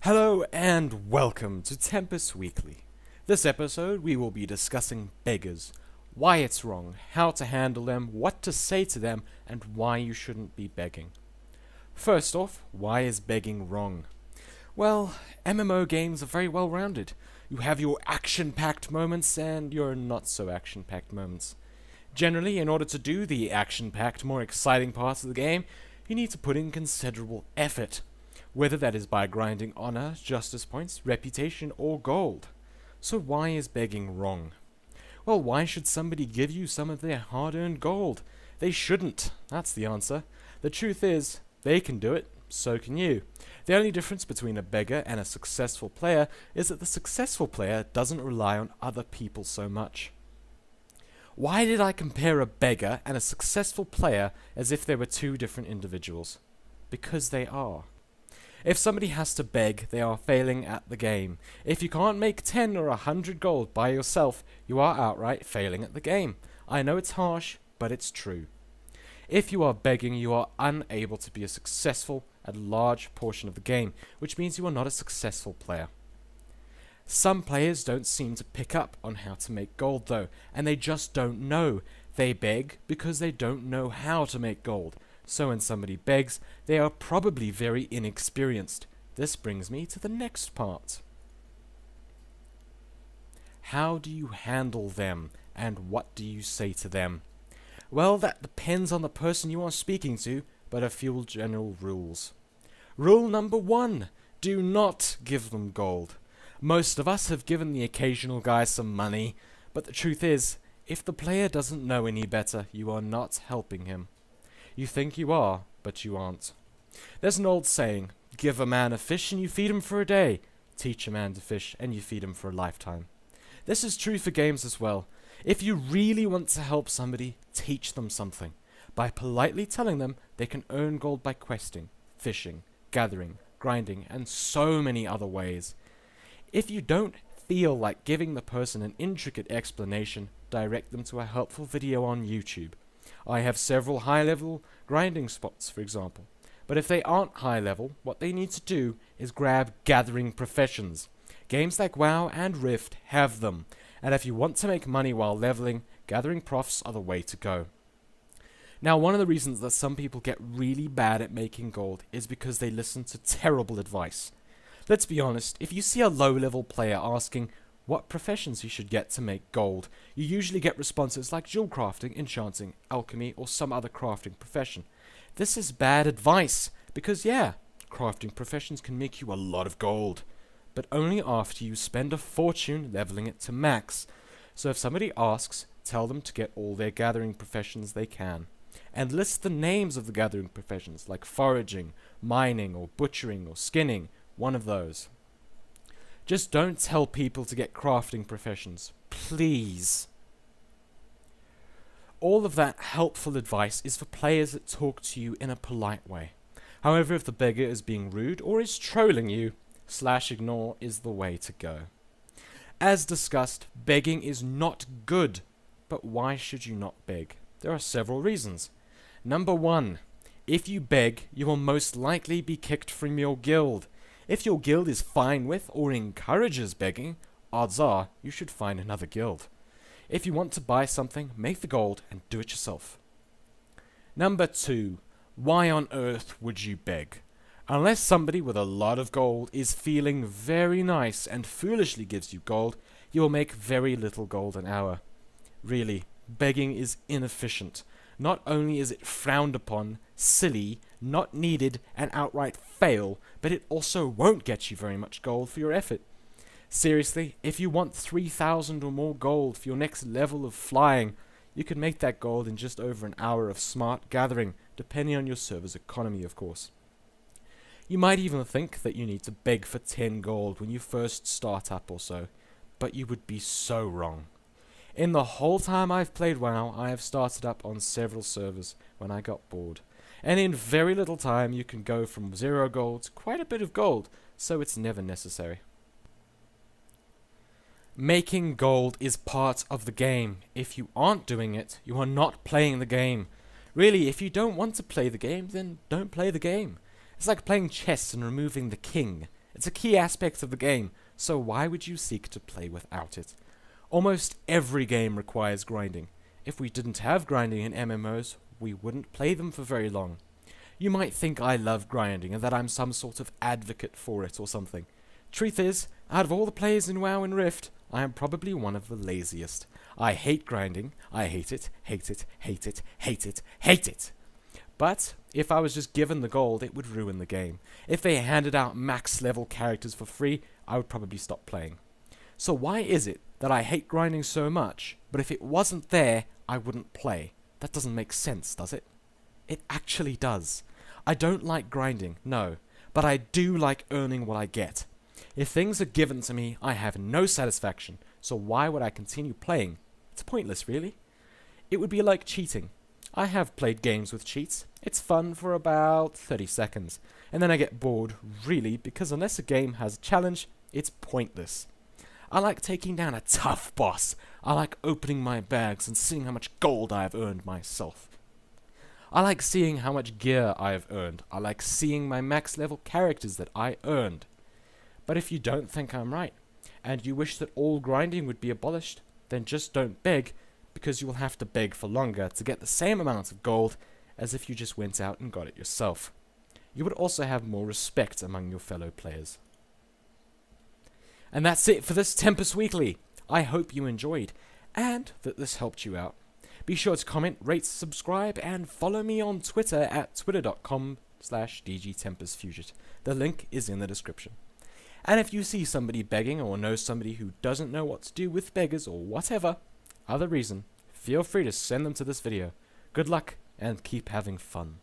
Hello and welcome to Tempus Weekly. This episode we will be discussing beggars, why it's wrong, how to handle them, what to say to them, and why you shouldn't be begging. First off, why is begging wrong? Well, MMO games are very well rounded. You have your action-packed moments and your not-so-action-packed moments. Generally, in order to do the action-packed, more exciting parts of the game, you need to put in considerable effort. Whether that is by grinding honor, justice points, reputation, or gold. So why is begging wrong? Well, why should somebody give you some of their hard-earned gold? They shouldn't. That's the answer. The truth is, they can do it, so can you. The only difference between a beggar and a successful player is that the successful player doesn't rely on other people so much. Why did I compare a beggar and a successful player as if they were two different individuals? Because they are. If somebody has to beg, they are failing at the game. If you can't make 10 or 100 gold by yourself, you are outright failing at the game. I know it's harsh, but it's true. If you are begging, you are unable to be a successful at a large portion of the game, which means you are not a successful player. Some players don't seem to pick up on how to make gold though, and they just don't know. They beg because they don't know how to make gold. So when somebody begs, they are probably very inexperienced. This brings me to the next part. How do you handle them, and what do you say to them? Well, that depends on the person you are speaking to, but a few general rules. Rule number 1, do not give them gold. Most of us have given the occasional guy some money, but the truth is, if the player doesn't know any better, you are not helping him. You think you are, but you aren't. There's an old saying, give a man a fish and you feed him for a day. Teach a man to fish and you feed him for a lifetime. This is true for games as well. If you really want to help somebody, teach them something. By politely telling them they can earn gold by questing, fishing, gathering, grinding, and so many other ways. If you don't feel like giving the person an intricate explanation, direct them to a helpful video on YouTube. I have several high-level grinding spots, for example. But if they aren't high-level, what they need to do is grab gathering professions. Games like WoW and Rift have them. And if you want to make money while leveling, gathering profs are the way to go. Now, one of the reasons that some people get really bad at making gold is because they listen to terrible advice. Let's be honest, if you see a low-level player asking what professions he should get to make gold, you usually get responses like jewel crafting, enchanting, alchemy, or some other crafting profession. This is bad advice, because yeah, crafting professions can make you a lot of gold, but only after you spend a fortune leveling it to max. So if somebody asks, tell them to get all their gathering professions they can, and list the names of the gathering professions, like foraging, mining, or butchering, or skinning, one of those. Just don't tell people to get crafting professions. Please. All of that helpful advice is for players that talk to you in a polite way. However, if the beggar is being rude or is trolling you, /ignore is the way to go. As discussed, begging is not good. But why should you not beg? There are several reasons. Number 1, if you beg, you will most likely be kicked from your guild. If your guild is fine with or encourages begging, odds are you should find another guild. If you want to buy something, make the gold and do it yourself. Number 2, why on earth would you beg? Unless somebody with a lot of gold is feeling very nice and foolishly gives you gold, you will make very little gold an hour. Really, begging is inefficient. Not only is it frowned upon, silly, not needed, and outright fail, but it also won't get you very much gold for your effort. Seriously, if you want 3,000 or more gold for your next level of flying, you can make that gold in just over an hour of smart gathering, depending on your server's economy, of course. You might even think that you need to beg for 10 gold when you first start up or so, but you would be so wrong. In the whole time I've played WoW, I have started up on several servers when I got bored. And in very little time you can go from 0 gold to quite a bit of gold, so it's never necessary. Making gold is part of the game. If you aren't doing it, you are not playing the game. Really, if you don't want to play the game, then don't play the game. It's like playing chess and removing the king. It's a key aspect of the game, so why would you seek to play without it? Almost every game requires grinding. If we didn't have grinding in MMOs, we wouldn't play them for very long. You might think I love grinding and that I'm some sort of advocate for it or something. Truth is, out of all the players in WoW and Rift, I am probably one of the laziest. I hate grinding. I hate it, hate it, hate it, hate it, hate it. But if I was just given the gold, it would ruin the game. If they handed out max level characters for free, I would probably stop playing. So why is it that I hate grinding so much, but if it wasn't there, I wouldn't play? That doesn't make sense, does it? It actually does. I don't like grinding, no, but I do like earning what I get. If things are given to me, I have no satisfaction, so why would I continue playing? It's pointless, really. It would be like cheating. I have played games with cheats. It's fun for about 30 seconds, and then I get bored, really, because unless a game has a challenge, it's pointless. I like taking down a tough boss. I like opening my bags and seeing how much gold I have earned myself. I like seeing how much gear I have earned. I like seeing my max level characters that I earned. But if you don't think I'm right, and you wish that all grinding would be abolished, then just don't beg, because you will have to beg for longer to get the same amount of gold as if you just went out and got it yourself. You would also have more respect among your fellow players. And that's it for this Tempus Weekly. I hope you enjoyed, and that this helped you out. Be sure to comment, rate, subscribe, and follow me on Twitter at twitter.com/DGTempusFugit. The link is in the description. And if you see somebody begging or know somebody who doesn't know what to do with beggars or whatever other reason, feel free to send them to this video. Good luck and keep having fun.